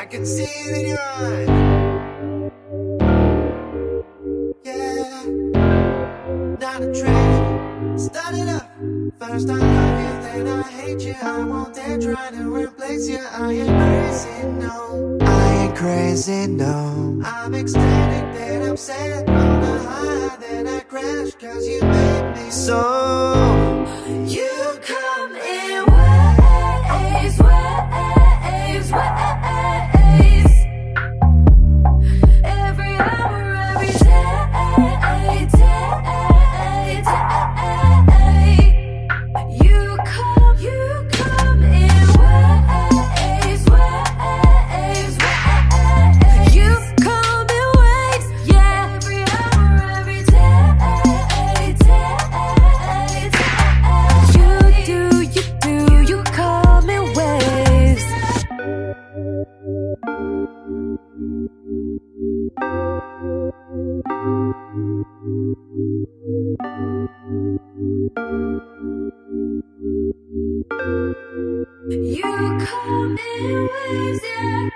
I can see it in your eyes. Yeah, not a trend. Started up. First I love you, then I hate you. I won't dare try to replace you. I ain't crazy, no. I ain't crazy, no. I'm ecstatic, then upset. On a high, then I crash. Cause you made me so. You come in waves, waves, waves. Every hour, every day, day, day. You come in waves, waves, waves. You come in waves, yeah. Every hour, every day, day, day. You come in waves. You come in waves, yeah.